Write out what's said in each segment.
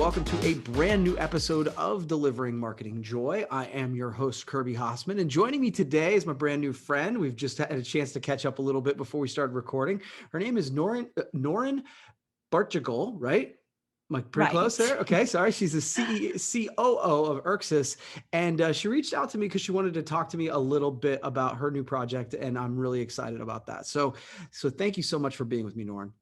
welcome to a brand new episode of Delivering Marketing Joy. I am your host, Kirby Hasseman, and joining me today is my brand new friend. We've just had a chance to catch up a little bit before we started recording. Her name is Nauren Batjargal, right? Am I pretty close there? Okay, sorry. She's the COO of Erxes, and she reached out to me because she wanted to talk to me a little bit about her new project, and I'm really excited about that. So thank you so much for being with me, Nauren.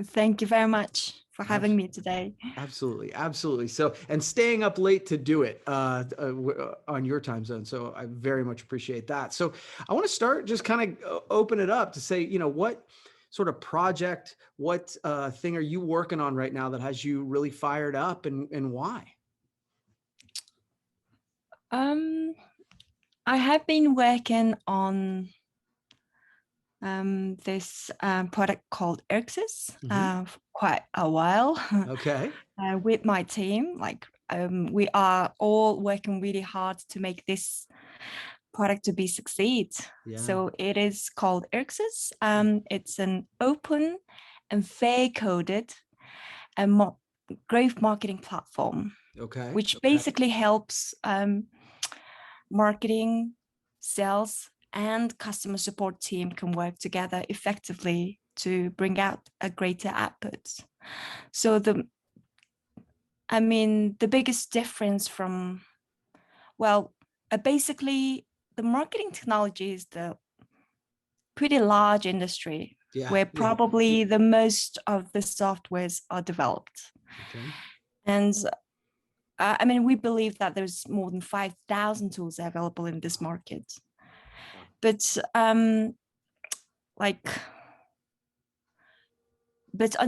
Thank you very much for having me today. Absolutely. So, and staying up late to do it on your time zone. So I very much appreciate that. So I want to start just kind of open it up to say, what sort of project, what thing are you working on right now that has you really fired up, and why? I have been working on this product called Erxes for quite a while. Okay. With my team, we are all working really hard to make this product to be succeed. Yeah. So it is called Erxes. It's an open and fair coded and growth marketing platform. Okay. Which basically helps marketing, sales, and customer support team can work together effectively to bring out a greater output. So the biggest difference from, basically the marketing technology is the pretty large industry where probably the most of the softwares are developed. Okay. And we believe that there's more than 5,000 tools available in this market. But on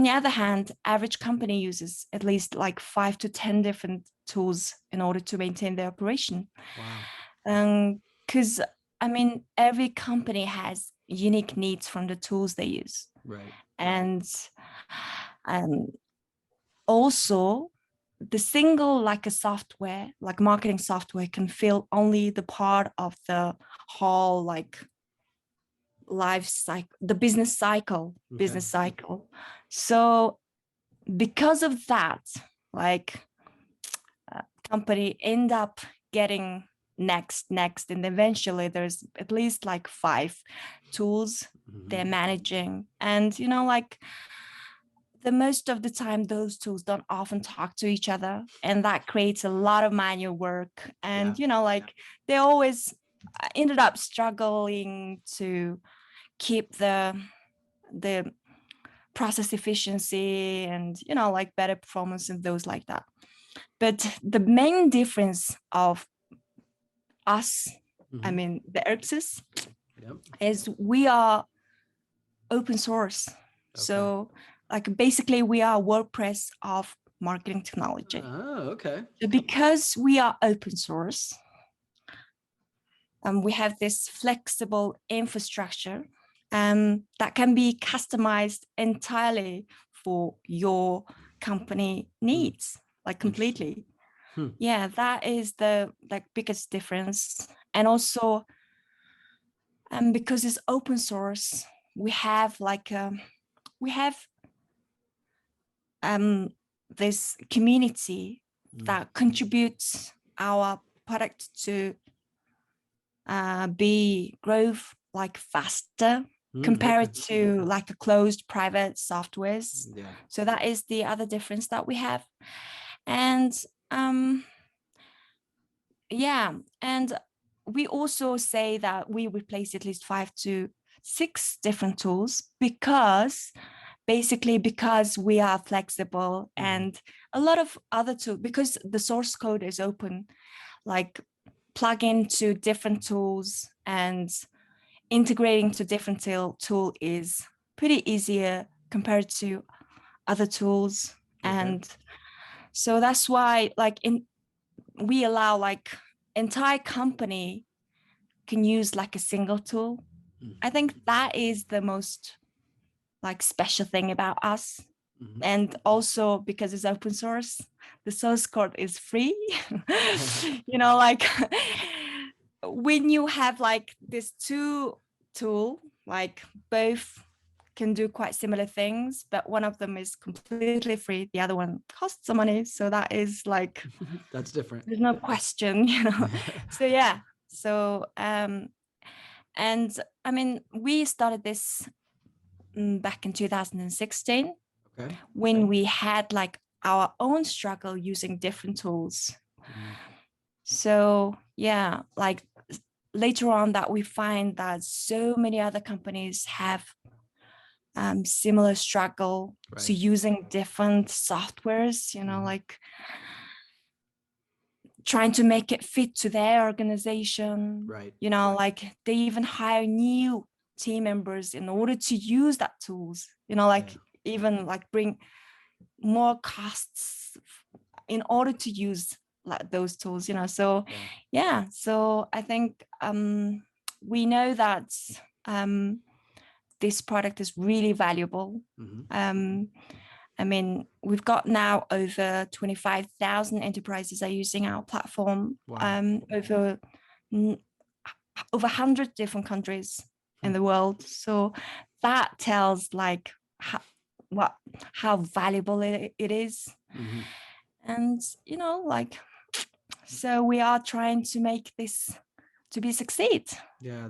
the other hand, average company uses at least 5 to 10 different tools in order to maintain their operation. Wow. Because every company has unique needs from the tools they use. Right. And also, the single a software, like marketing software, can fill only the part of the whole life cycle, the business cycle. So because of that, company end up getting next, and eventually there's at least 5 tools they're managing. And the most of the time those tools don't often talk to each other, and that creates a lot of manual work. And they always ended up struggling to keep the process efficiency and better performance and those like that. But the main difference of us, the Erxes, is we are open source. So basically we are WordPress of marketing technology. Oh, okay. So because we are open source, we have this flexible infrastructure that can be customized entirely for your company needs, completely. Yeah, that is the biggest difference. And also, because it's open source, we have this community that contributes our product to be growth faster compared to a closed private softwares. So that is the other difference that we have. And and we also say that we replace at least 5 to 6 different tools because we are flexible. And a lot of other tools, because the source code is open, plug into different tools and integrating to different tool is pretty easier compared to other tools. And so that's why we allow entire company can use a single tool. I think that is the most special thing about us. And also because it's open source, the source code is free. When you have this two tool, both can do quite similar things, but one of them is completely free. The other one costs some money. So that is like, that's different. There's no question, So yeah. So, and I mean, we started this back in 2016 when we had like our own struggle using different tools. So yeah, like later on that we find that so many other companies have similar struggle to using different softwares, like trying to make it fit to their organization, like they even hire new team members in order to use that tools, even like bring more costs in order to use like those tools, so so I think we know that this product is really valuable. I mean, we've got now over 25,000 enterprises are using our platform, over 100 different countries in the world. So that tells like how valuable it is. And, like, so we are trying to make this to be succeed. Yeah,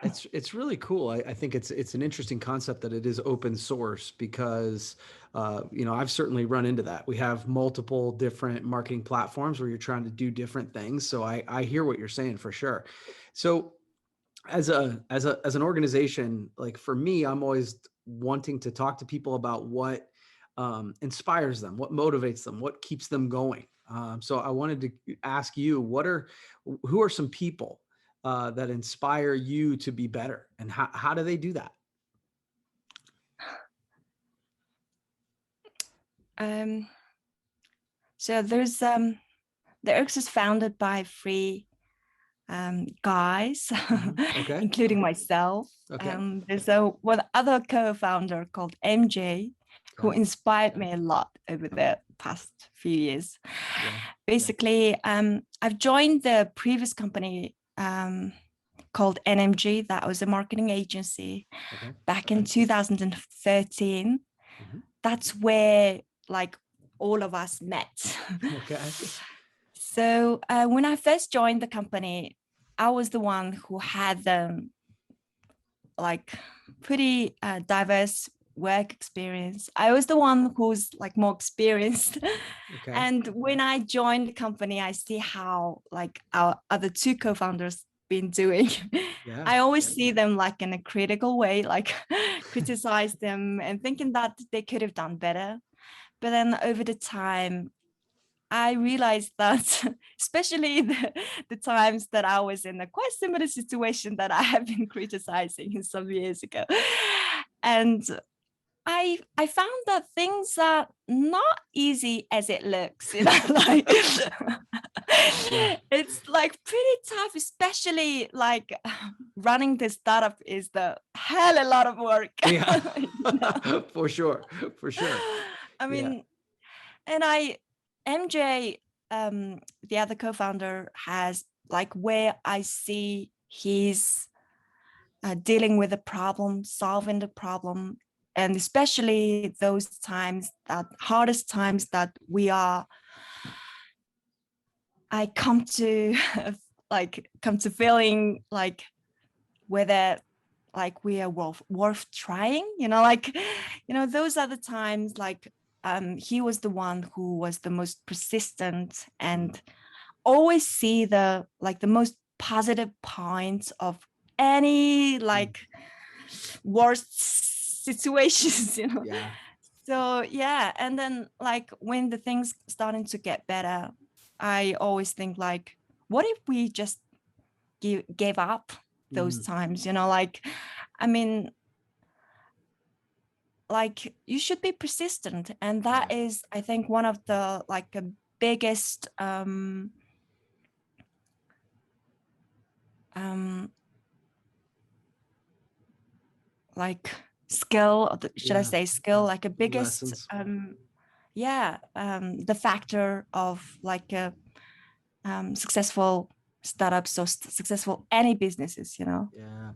it's really cool. I think it's an interesting concept that it is open source because I've certainly run into that. We have multiple different marketing platforms where you're trying to do different things. So I hear what you're saying for sure. So as an organization, like for me, I'm always wanting to talk to people about what inspires them, what motivates them, what keeps them going. So I wanted to ask you, who are some people that inspire you to be better, and how do they do that? So there's the Erxes is founded by 3 guys, including myself. There's one other co-founder called MJ, who inspired me a lot over the past few years. Basically, I've joined the previous company called NMG. That was a marketing agency back in 2013. That's where like all of us met. So when I first joined the company, I was the one who had like pretty diverse work experience. I was the one who's like more experienced. And when I joined the company, I see how like our other 2 co-founders been doing. I always see them like in a critical way, like criticize them and thinking that they could have done better. But then over the time, I realized that, especially the times that I was in a quite similar situation that I have been criticizing some years ago. And I found that things are not easy as it looks, like it's like pretty tough, especially like running this startup is the hell a lot of work. For sure. I mean, and MJ, the other co-founder, has like where I see he's dealing with the problem, solving the problem, and especially those times, that hardest times that I come to feeling like whether like we are worth trying, those are the times like he was the one who was the most persistent and always see the most positive points of any like worst situations, So and then like when the things starting to get better, I always think like, what if we just gave up those times, like, I mean, like you should be persistent, and that is, I think, one of the like a biggest like skill, should I say skill, like a biggest the factor of like a successful startups or successful any businesses, Yeah.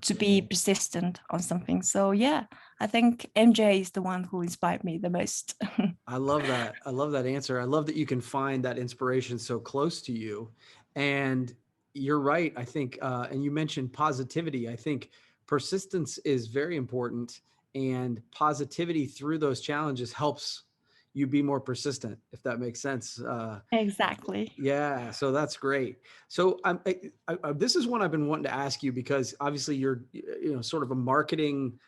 to be persistent on something. So yeah, I think MJ is the one who inspired me the most. I love that. I love that answer. I love that you can find that inspiration so close to you. And you're right. I think, and you mentioned positivity. I think persistence is very important, and positivity through those challenges helps you be more persistent, if that makes sense. Exactly. Yeah, so that's great. So this is one I've been wanting to ask you because obviously you're, sort of a marketing,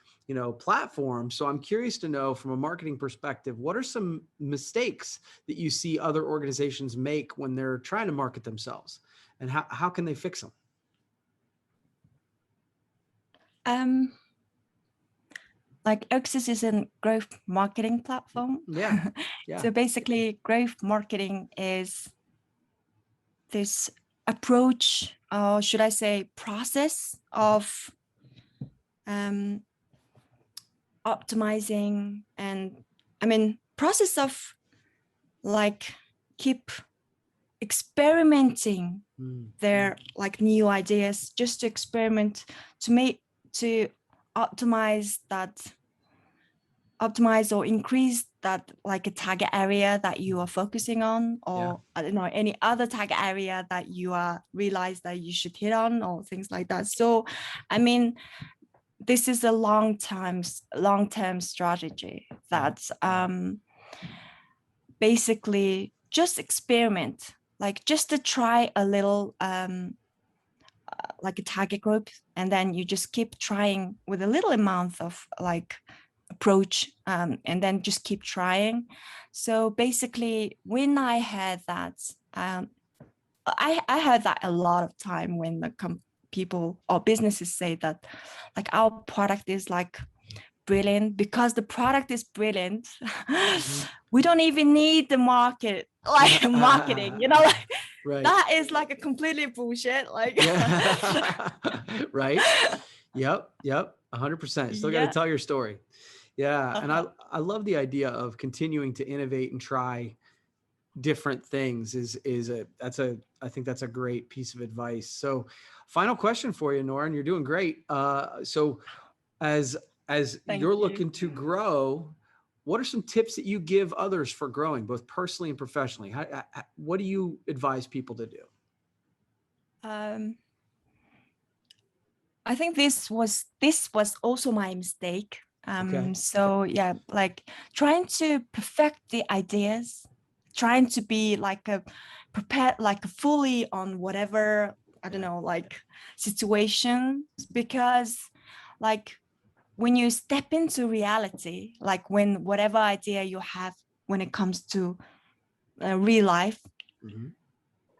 platform. So I'm curious to know from a marketing perspective, what are some mistakes that you see other organizations make when they're trying to market themselves, and how can they fix them? Um, like Erxes is a growth marketing platform. Yeah, yeah. So basically, growth marketing is this approach, or should I say, process of optimizing, and process of like keep experimenting their like new ideas, just to experiment, to optimize or increase that like a target area that you are focusing on, or Yeah. I don't know, any other target area that you are realize that you should hit on, or things like that. So this is a long-term strategy that's basically just experiment, like just to try a little like a target group, and then you just keep trying with a little amount of like approach, and then just keep trying. So basically, when I had that, I heard that a lot of time when the people or businesses say that like our product is like brilliant. Because the product is brilliant, we don't even need the marketing, like Right. that is like a completely bullshit, like Yeah. Right. Yep. 100%. Still got to yeah. tell your story. Yeah. And I love the idea of continuing to innovate and try different things I think that's a great piece of advice. So final question for you, Nauren, you're doing great. So as Thank you're you. looking to grow, what are some tips that you give others for growing, both personally and professionally? What do you advise people to do? I think this was also my mistake. Okay. So yeah, like trying to perfect the ideas, trying to be like a prepared, like fully on whatever, I don't know, like situations, because like when you step into reality, like when whatever idea you have, when it comes to real life,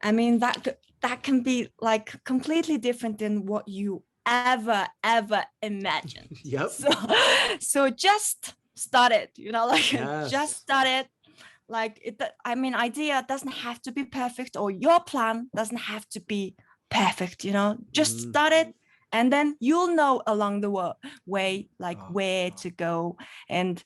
that can be like completely different than what you ever imagined. Yep. So just start it, like Yes. just start it. Like idea doesn't have to be perfect, or your plan doesn't have to be perfect, just start it, and then you'll know along the way like where to go. And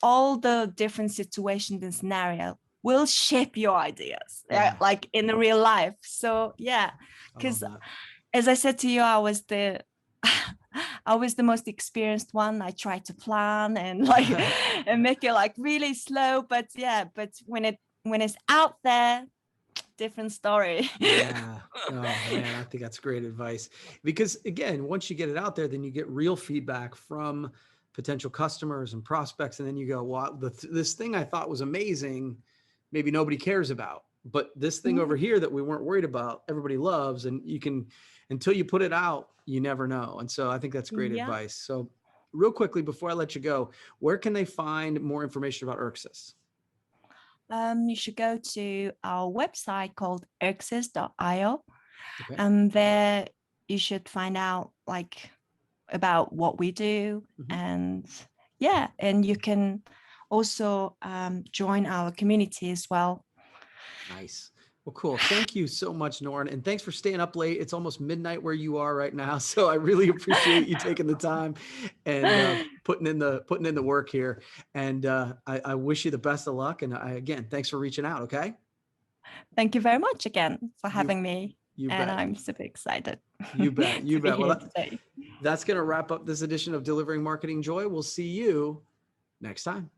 all the different situations and scenario will shape your ideas, like in the real life. So yeah, because as I said to you, I was the most experienced one. I tried to plan and like and make it like really slow, but when it's out there, different story. Yeah. Oh man, I think that's great advice. Because again, once you get it out there, then you get real feedback from potential customers and prospects, and then you go, "Well, this thing I thought was amazing, maybe nobody cares about, but this thing over here that we weren't worried about, everybody loves." And you can, until you put it out, you never know. And so I think that's great advice. So, real quickly before I let you go, where can they find more information about Erxes? You should go to our website called erxes.io. Okay. And there you should find out like about what we do. And and you can also join our community as well. Nice. Well, cool. Thank you so much, Nauren. And thanks for staying up late. It's almost midnight where you are right now. So I really appreciate you taking the time and putting in the work here. And I wish you the best of luck. And again, thanks for reaching out. Okay. Thank you very much again for having me. You And bet. I'm super excited You bet. You to be bet. here Well, today. that's going to wrap up this edition of Delivering Marketing Joy. We'll see you next time.